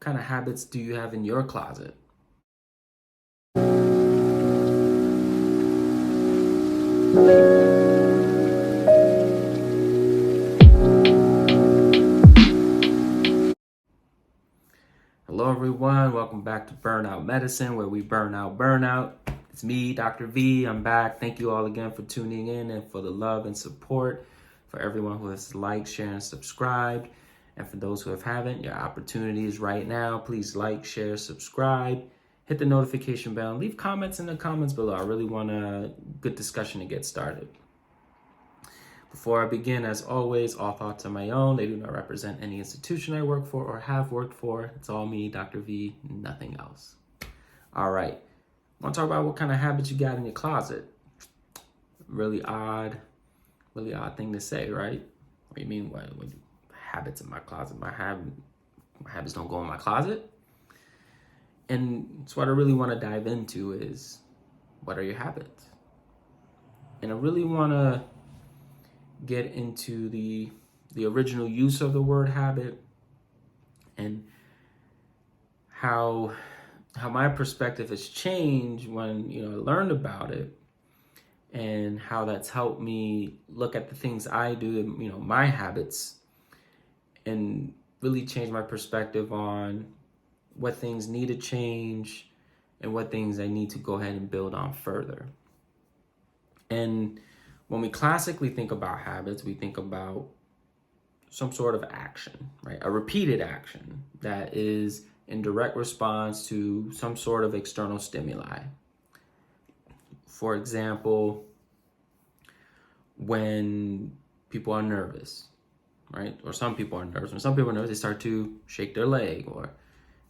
kind of habits do you have in your closet? Hello everyone, welcome back to Burnout Medicine, where we burn out burnout. It's me, Dr. V. I'm back. Thank you all again for tuning in and for the love and support. For everyone who has liked, shared, and subscribed. And for those who haven't, your opportunity is right now. Please like, share, subscribe, hit the notification bell, and leave comments in the comments below. I really want a good discussion to get started. Before I begin, as always, all thoughts are my own. They do not represent any institution I work for or have worked for. It's all me, Dr. V, nothing else. All right. I want to talk about what kind of habits you got in your closet. Really odd thing to say, right? What do you mean? What habits in my closet? My habits don't go in my closet. And so what I really want to dive into is, what are your habits? And I really want to get into the original use of the word habit and how my perspective has changed when I learned about it, and how that's helped me look at the things I do, my habits, and really change my perspective on what things need to change and what things I need to go ahead and build on further. And when we classically think about habits, we think about some sort of action, right? A repeated action that is in direct response to some sort of external stimuli. For example, when people are nervous, right? Or some people are nervous. When some people are nervous, they start to shake their leg or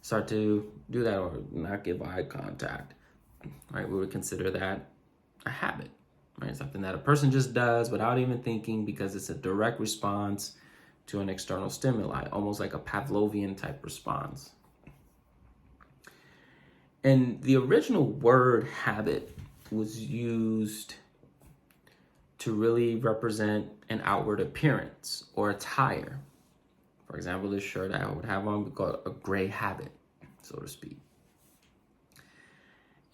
start to do that or not give eye contact, right? We would consider that a habit. Right? Something that a person just does without even thinking, because it's a direct response to an external stimuli, almost like a Pavlovian type response. And the original word habit was used to really represent an outward appearance or attire. For example, this shirt I would have on would be called a gray habit, so to speak.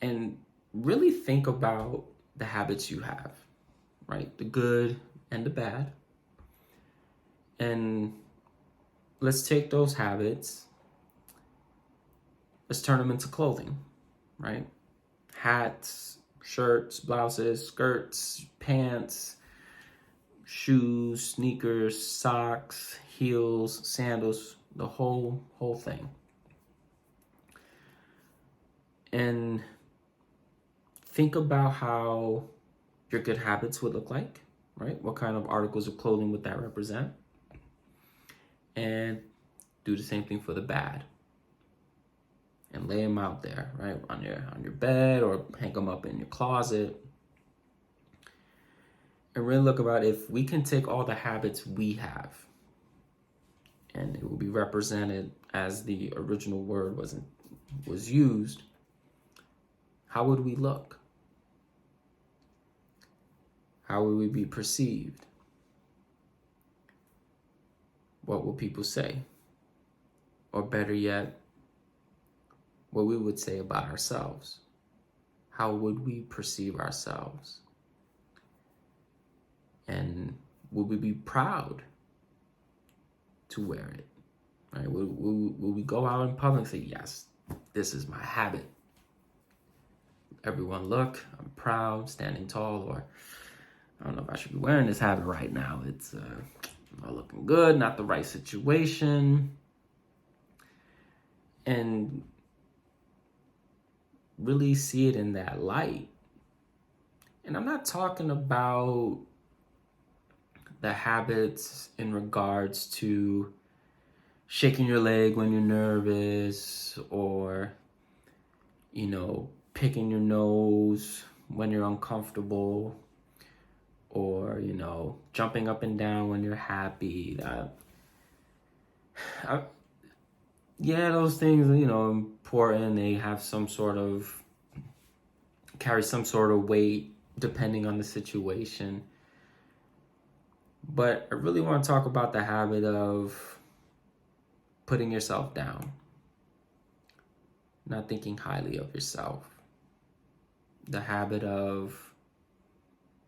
And really think about the habits you have, right? The good and the bad. And let's take those habits, let's turn them into clothing, right? Hats, shirts, blouses, skirts, pants, shoes, sneakers, socks, heels, sandals, the whole thing. And think about how your good habits would look like, right? What kind of articles of clothing would that represent? And do the same thing for the bad. And lay them out there, right? On your bed, or hang them up in your closet. And really look about if we can take all the habits we have, and it will be represented as the original word was used, how would we look? How would we be perceived? What will people say? Or better yet, what we would say about ourselves. How would we perceive ourselves? And would we be proud to wear it? Right? Will we go out in public and say, yes, this is my habit? Everyone look, I'm proud, standing tall, or I don't know if I should be wearing this habit right now. It's not looking good, not the right situation. And really see it in that light. And I'm not talking about the habits in regards to shaking your leg when you're nervous, or, picking your nose when you're uncomfortable, or, jumping up and down when you're happy. Those things, important. They have carry some sort of weight depending on the situation. But I really want to talk about the habit of putting yourself down, not thinking highly of yourself, the habit of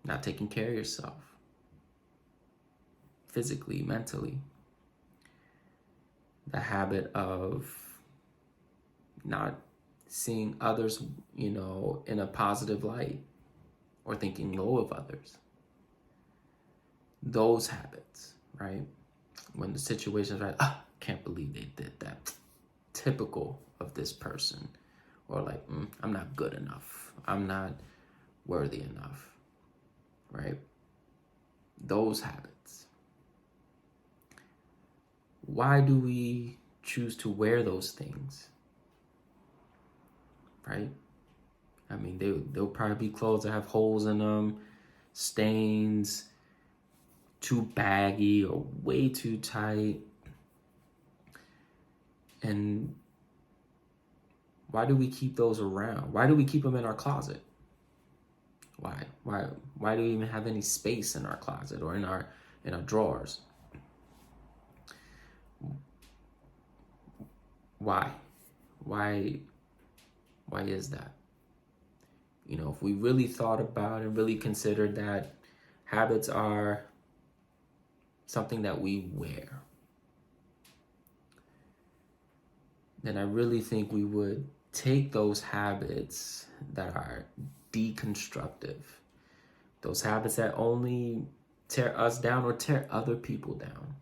not taking care of yourself, physically, mentally, the habit of not seeing others, in a positive light, or thinking low of others. Those habits, right? When the situation's right, can't believe they did that. Typical of this person. Or like, I'm not good enough. I'm not worthy enough, right? Those habits. Why do we choose to wear those things, right? I mean, they'll probably be clothes that have holes in them, stains, too baggy or way too tight. And why do we keep those around? Why do we keep them in our closet? Why do we even have any space in our closet or in our drawers? Why is that? If we really thought about and really considered that habits are something that we wear, then I really think we would take those habits that are deconstructive, those habits that only tear us down or tear other people down.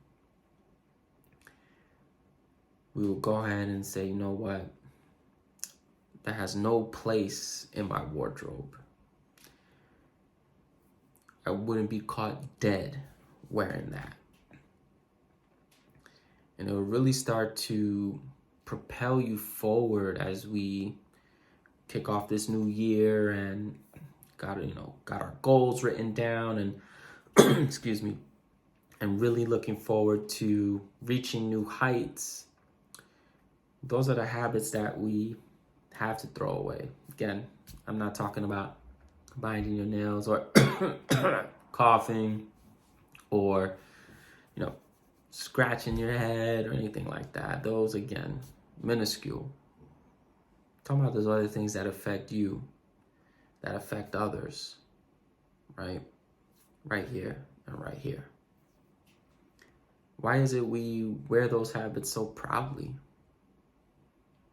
We will go ahead and say, you know what? That has no place in my wardrobe. I wouldn't be caught dead wearing that. And it will really start to propel you forward as we kick off this new year and got our goals written down and excuse me, and really looking forward to reaching new heights. Those are the habits that we have to throw away. Again, I'm not talking about biting your nails or coughing or scratching your head or anything like that. Those, again, minuscule. I'm talking about those other things that affect you, that affect others, right? Right here and right here. Why is it we wear those habits so proudly?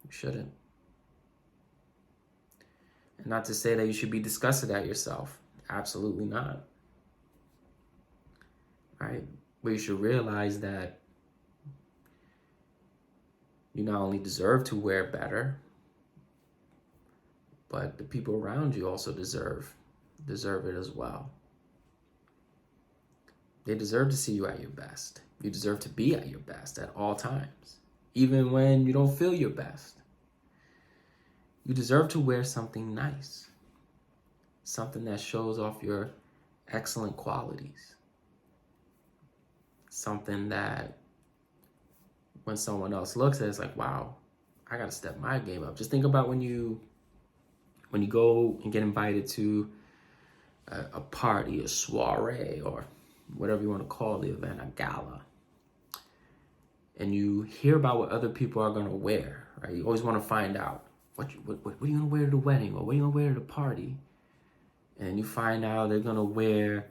You shouldn't. And not to say that you should be disgusted at yourself. Absolutely not. Right? But you should realize that you not only deserve to wear better, but the people around you also deserve it as well. They deserve to see you at your best. You deserve to be at your best at all times, even when you don't feel your best. You deserve to wear something nice, something that shows off your excellent qualities, something that when someone else looks at it, it's like, wow, I gotta step my game up. Just think about when you go and get invited to a party, a soiree, or whatever you want to call the event, a gala, and you hear about what other people are gonna wear, right? You always want to find out what are you gonna wear to the wedding, or what are you gonna wear to the party, and you find out they're gonna wear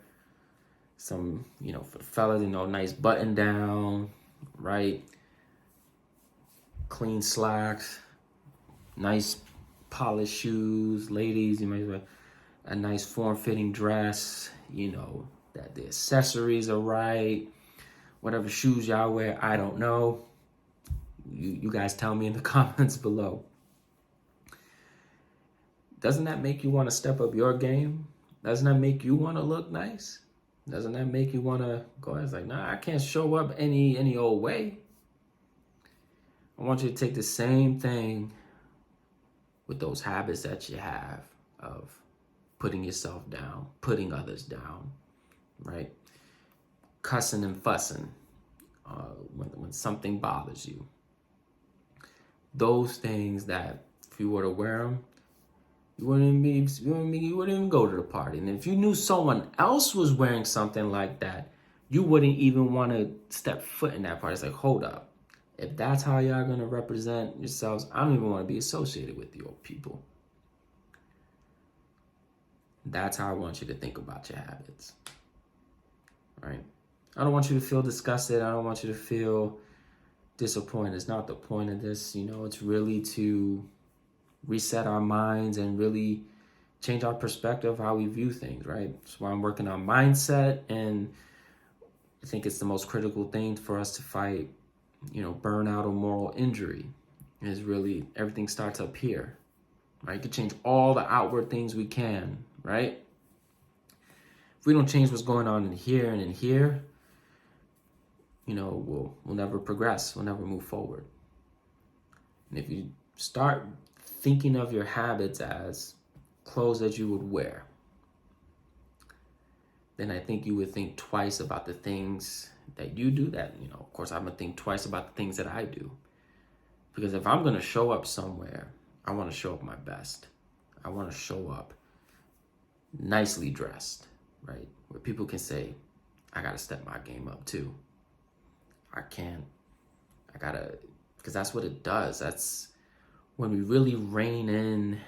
some, for the fellas, nice button down, right? Clean slacks, nice polished shoes. Ladies, you might wear a nice form-fitting dress, that the accessories are right. Whatever shoes y'all wear, I don't know. You guys tell me in the comments below. Doesn't that make you want to step up your game? Doesn't that make you want to look nice? Doesn't that make you want to go ahead? It's like, nah, I can't show up any old way. I want you to take the same thing with those habits that you have of putting yourself down, putting others down, right? Cussing and fussing when something bothers you. Those things that if you were to wear them, you wouldn't even go to the party. And if you knew someone else was wearing something like that, you wouldn't even want to step foot in that party. It's like, hold up. If that's how y'all gonna represent yourselves, I don't even want to be associated with you people. That's how I want you to think about your habits, right? I don't want you to feel disgusted. I don't want you to feel disappointed. It's not the point of this. It's really to reset our minds and really change our perspective of how we view things, right? That's why I'm working on mindset, and I think it's the most critical thing for us to fight, burnout or moral injury. Is really everything starts up here, right? You can change all the outward things we can, right? If we don't change what's going on in here and in here, we'll never progress. We'll never move forward. And if you start thinking of your habits as clothes that you would wear, then I think you would think twice about the things that you do that, of course, I'm going to think twice about the things that I do. Because if I'm going to show up somewhere, I want to show up my best. I want to show up nicely dressed, right? Where people can say, I got to step my game up too. Because that's what it does. That's when we really rein in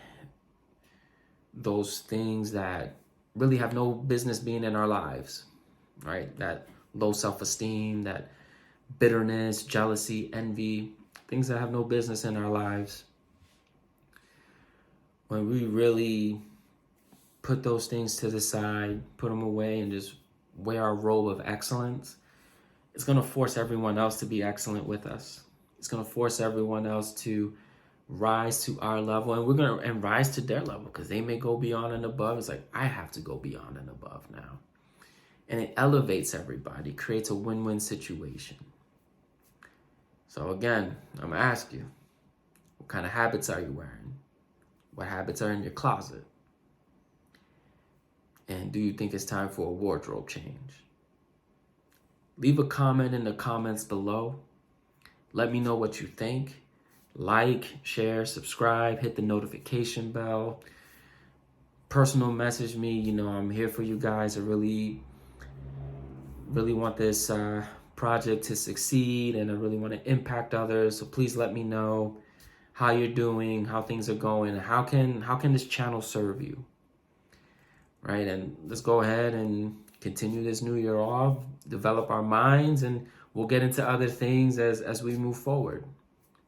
those things that really have no business being in our lives, right? That low self-esteem, that bitterness, jealousy, envy, things that have no business in our lives. When we really put those things to the side, put them away, and just wear our robe of excellence, it's going to force everyone else to be excellent with us. It's going to force everyone else to rise to our level, and we're going to rise to their level, because they may go beyond and above. It's like, I have to go beyond and above now. And it elevates everybody, creates a win-win situation. So again, I'm going to ask you, what kind of habits are you wearing? What habits are in your closet? And do you think it's time for a wardrobe change? Leave a comment in the comments below. Let me know what you think. Like, share, subscribe, hit the notification bell. Personal message me. I'm here for you guys. I really want this project to succeed, and I really want to impact others. So please let me know how you're doing, how things are going, and how can this channel serve you, right? And let's go ahead and continue this new year off, develop our minds, and we'll get into other things as we move forward.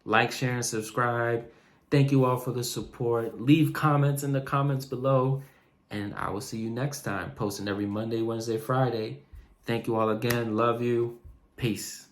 Like, share, and subscribe. Thank you all for the support. Leave comments in the comments below, and I will see you next time. Posting every Monday, Wednesday, Friday. Thank you all again. Love you. Peace.